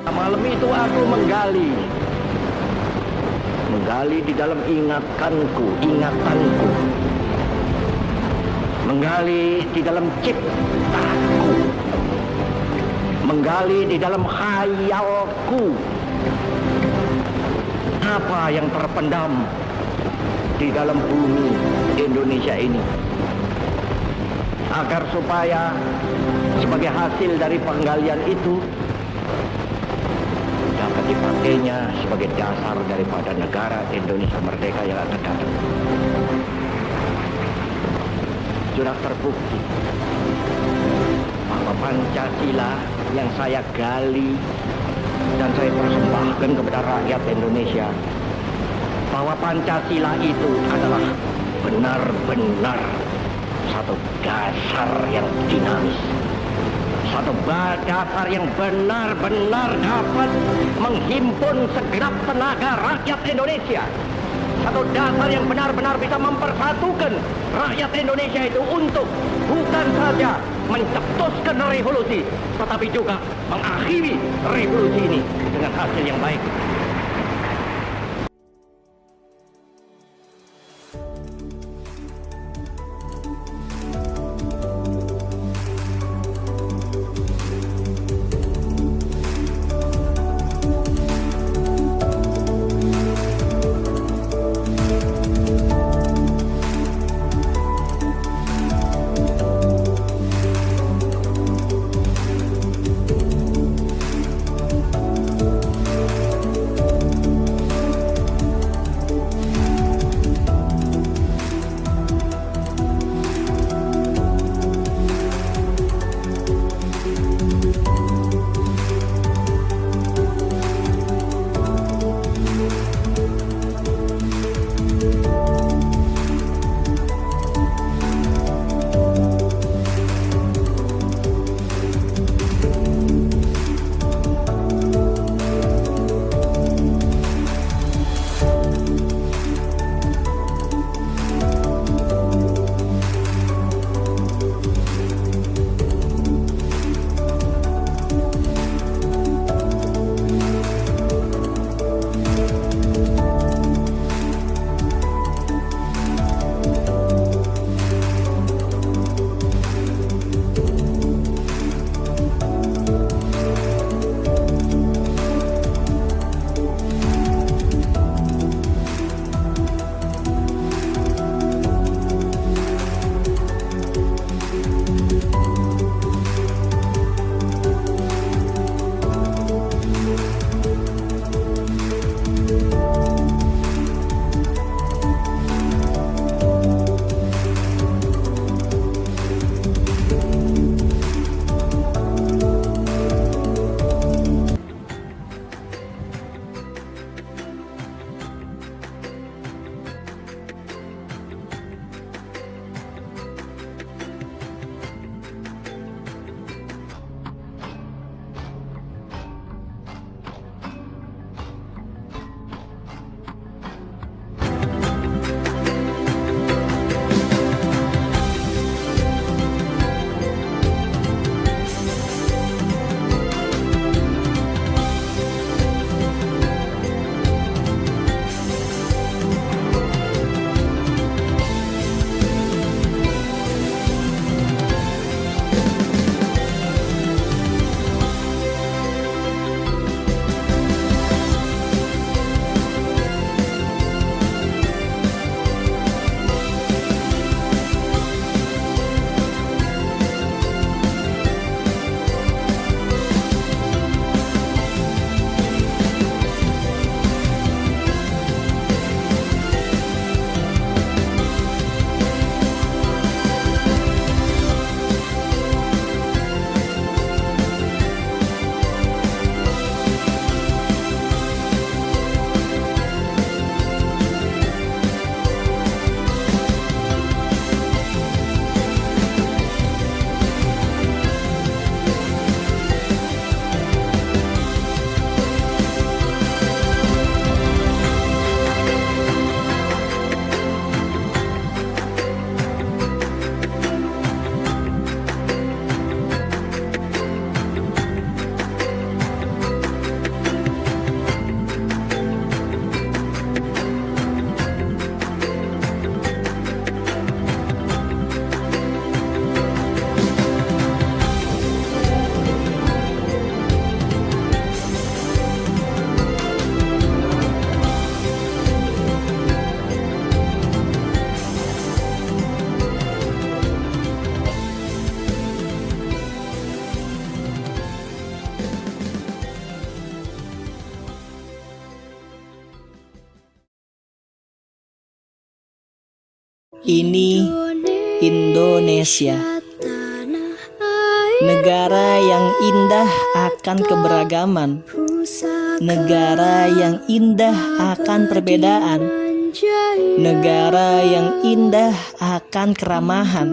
Malam itu aku menggali di dalam ingatanku, menggali di dalam ciptaku, menggali di dalam khayalku, apa yang terpendam di dalam bumi Indonesia ini, agar supaya sebagai hasil dari penggalian itu dapat dipakainya sebagai dasar daripada negara Indonesia merdeka yang akan datang. Sudah terbukti bahwa Pancasila yang saya gali dan saya persembahkan kepada rakyat Indonesia, bahwa Pancasila itu adalah benar-benar satu dasar yang dinamis, satu dasar yang benar-benar dapat menghimpun segenap tenaga rakyat Indonesia, satu dasar yang benar-benar bisa mempersatukan rakyat Indonesia itu untuk bukan saja mencetuskan revolusi, tetapi juga mengakhiri revolusi ini dengan hasil yang baik. Ini Indonesia, negara yang indah akan keberagaman, negara yang indah akan perbedaan, negara yang indah akan keramahan,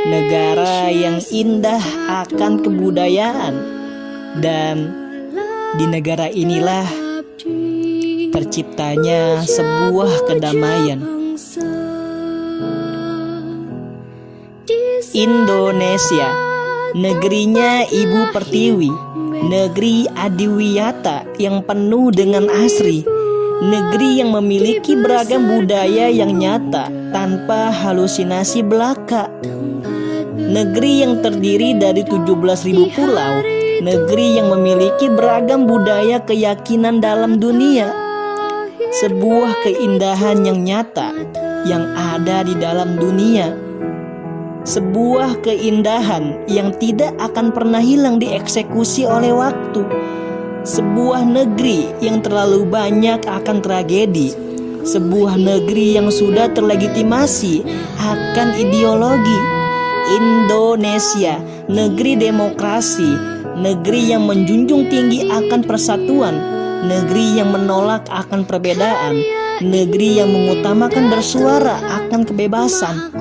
negara yang indah akan kebudayaan. Dan di negara inilah terciptanya sebuah kedamaian. Indonesia, negerinya Ibu Pertiwi, negeri adiwiyata yang penuh dengan asri, negeri yang memiliki beragam budaya yang nyata tanpa halusinasi belaka, negeri yang terdiri dari 17.000 pulau, negeri yang memiliki beragam budaya keyakinan dalam dunia, sebuah keindahan yang nyata yang ada di dalam dunia. Sebuah keindahan yang tidak akan pernah hilang dieksekusi oleh waktu. Sebuah negeri yang terlalu banyak akan tragedi. Sebuah negeri yang sudah terlegitimasi akan ideologi. Indonesia, negeri demokrasi, negeri yang menjunjung tinggi akan persatuan, negeri yang menolak akan perbedaan, negeri yang mengutamakan bersuara akan kebebasan.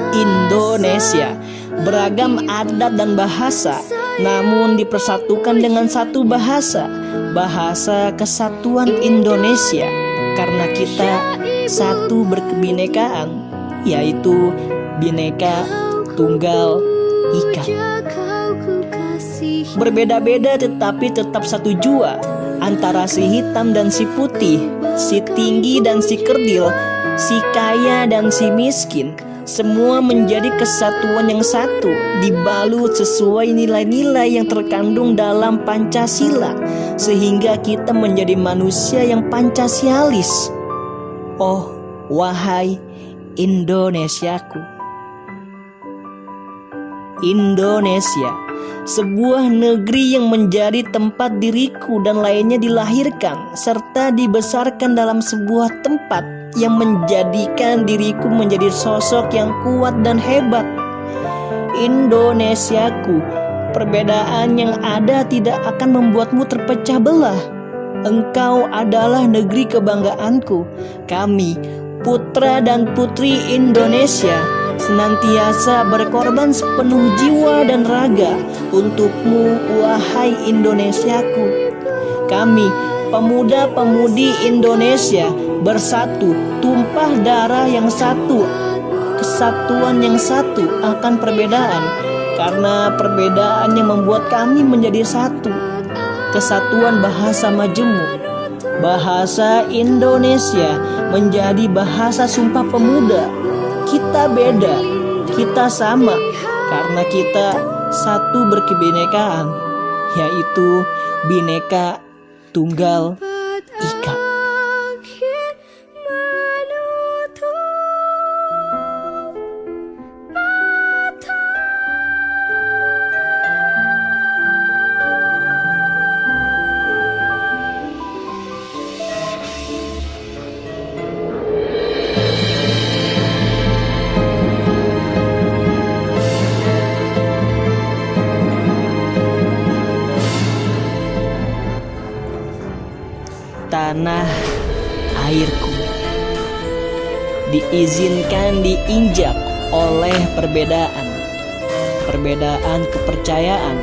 Indonesia, beragam adat dan bahasa, namun dipersatukan dengan satu bahasa, bahasa kesatuan Indonesia. Karena kita satu berkebinekaan, yaitu Bhinneka Tunggal Ika. Berbeda-beda tetapi tetap satu jua, antara si hitam dan si putih, si tinggi dan si kerdil, si kaya dan si miskin. Semua menjadi kesatuan yang satu, dibalut sesuai nilai-nilai yang terkandung dalam Pancasila, sehingga kita menjadi manusia yang Pancasialis. Oh, wahai Indonesiaku. Indonesia, sebuah negeri yang menjadi tempat diriku dan lainnya dilahirkan serta dibesarkan dalam sebuah tempat yang menjadikan diriku menjadi sosok yang kuat dan hebat. Indonesiaku, perbedaan yang ada tidak akan membuatmu terpecah belah. Engkau adalah negeri kebanggaanku. Kami, putra dan putri Indonesia, senantiasa berkorban sepenuh jiwa dan raga untukmu, wahai Indonesiaku. Kami, pemuda-pemudi Indonesia, bersatu, tumpah darah yang satu, kesatuan yang satu akan perbedaan, karena perbedaan yang membuat kami menjadi satu. Kesatuan bahasa majemuk, bahasa Indonesia menjadi bahasa Sumpah Pemuda. Kita beda, kita sama, karena kita satu berkebinekaan, yaitu Bhinneka Tunggal Ika. Tanah airku diizinkan diinjak oleh perbedaan, perbedaan kepercayaan,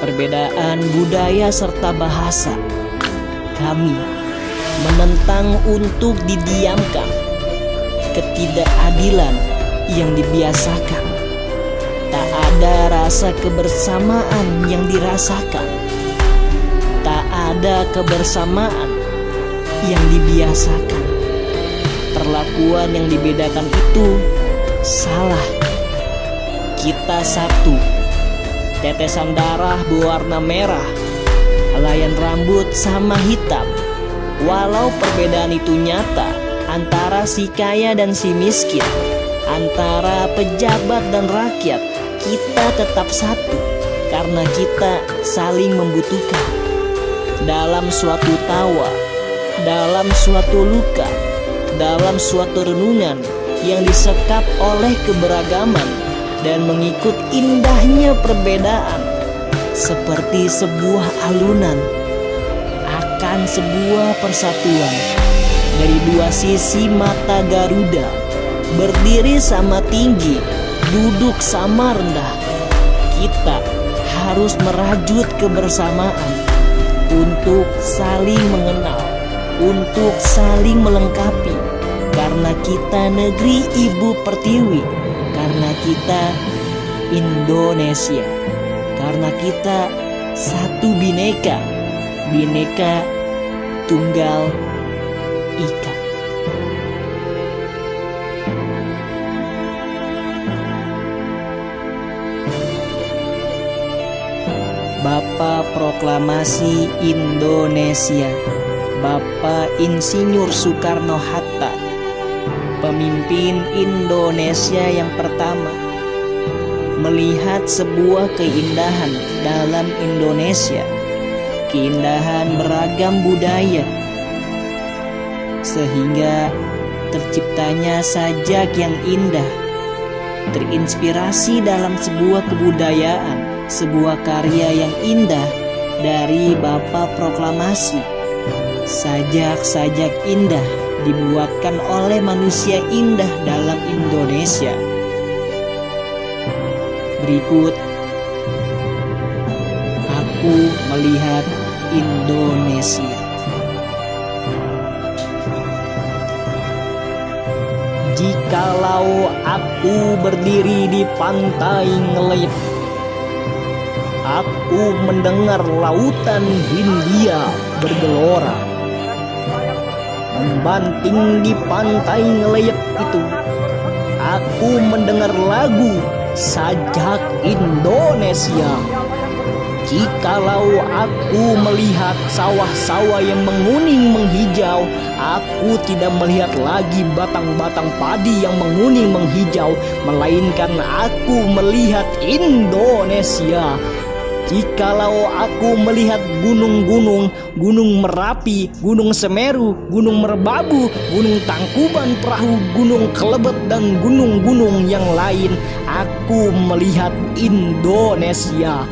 perbedaan budaya serta bahasa. Kami menentang untuk didiamkan ketidakadilan yang dibiasakan. Tak ada rasa kebersamaan yang dirasakan. Tak ada kebersamaan yang dibiasakan. Perlakuan yang dibedakan itu salah. Kita satu, tetesan darah berwarna merah, helaian rambut sama hitam. Walau perbedaan itu nyata antara si kaya dan si miskin, antara pejabat dan rakyat, kita tetap satu karena kita saling membutuhkan. Dalam suatu tawa, dalam suatu luka, dalam suatu renungan yang disekap oleh keberagaman dan mengikut indahnya perbedaan, seperti sebuah alunan akan sebuah persatuan dari dua sisi mata Garuda, berdiri sama tinggi, duduk sama rendah. Kita harus merajut kebersamaan untuk saling mengenal, untuk saling melengkapi, karena kita negeri Ibu Pertiwi, karena kita Indonesia, karena kita satu bineka, bineka tunggal ika. Bapak Proklamasi Indonesia, Bapak Insinyur Soekarno-Hatta, pemimpin Indonesia yang pertama, melihat sebuah keindahan dalam Indonesia, keindahan beragam budaya, sehingga terciptanya sajak yang indah, terinspirasi dalam sebuah kebudayaan, sebuah karya yang indah dari Bapak Proklamasi. Sajak-sajak indah dibuatkan oleh manusia indah dalam Indonesia. Berikut aku melihat Indonesia. Jikalau aku berdiri di pantai Ngeleyep, aku mendengar lautan Hindia bergelora. Membanting di pantai Ngeleyep itu, aku mendengar lagu sajak Indonesia. Jikalau aku melihat sawah-sawah yang menguning menghijau, aku tidak melihat lagi batang-batang padi yang menguning menghijau, melainkan aku melihat Indonesia. Jikalau aku melihat gunung-gunung, Gunung Merapi, Gunung Semeru, Gunung Merbabu, Gunung Tangkuban Perahu, Gunung Kelebet, dan gunung-gunung yang lain, aku melihat Indonesia.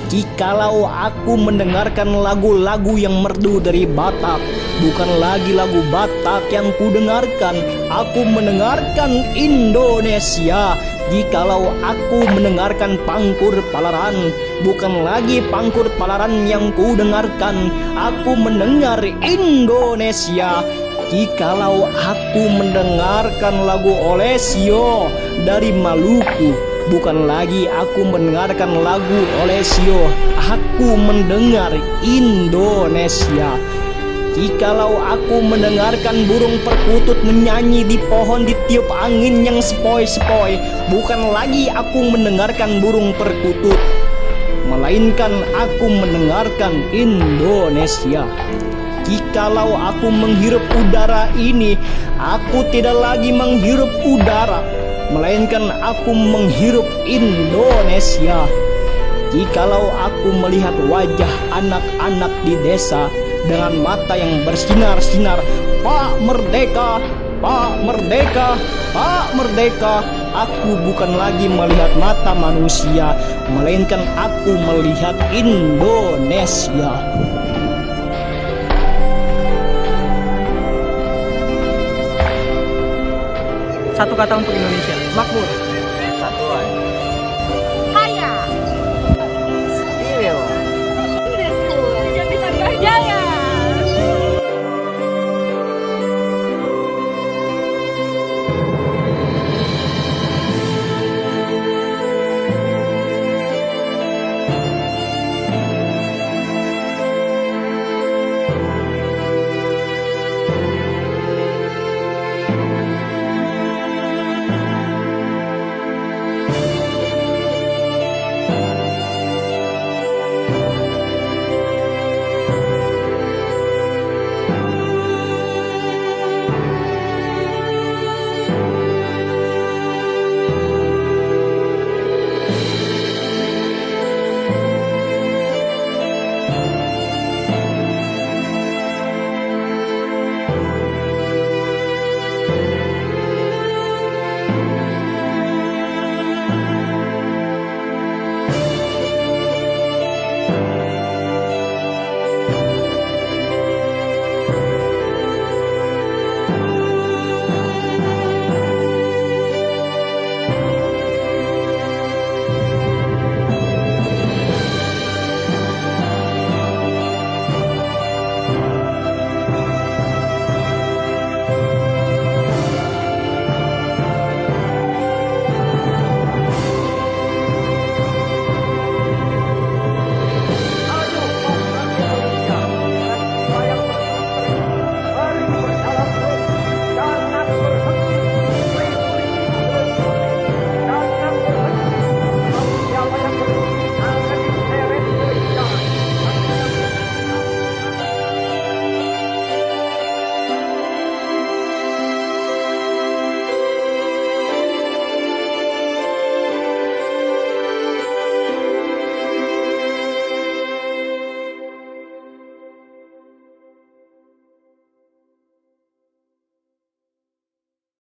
Jikalau aku mendengarkan lagu-lagu yang merdu dari Batak, bukan lagi lagu Batak yang kudengarkan, aku mendengarkan Indonesia. Jikalau aku mendengarkan Pangkur Palaran, bukan lagi Pangkur Palaran yang kudengarkan, aku mendengar Indonesia. Jikalau aku mendengarkan lagu Olesio dari Maluku, bukan lagi aku mendengarkan lagu Olesio, aku mendengar Indonesia. Jikalau aku mendengarkan burung perkutut menyanyi di pohon ditiup angin yang sepoi-sepoi, bukan lagi aku mendengarkan burung perkutut, melainkan aku mendengarkan Indonesia. Jikalau aku menghirup udara ini, aku tidak lagi menghirup udara, melainkan aku menghirup Indonesia. Jikalau aku melihat wajah anak-anak di desa dengan mata yang bersinar-sinar, Pak Merdeka, Pak Merdeka, Pak Merdeka, aku bukan lagi melihat mata manusia, melainkan aku melihat Indonesia. Satu kata untuk Indonesia, makmur.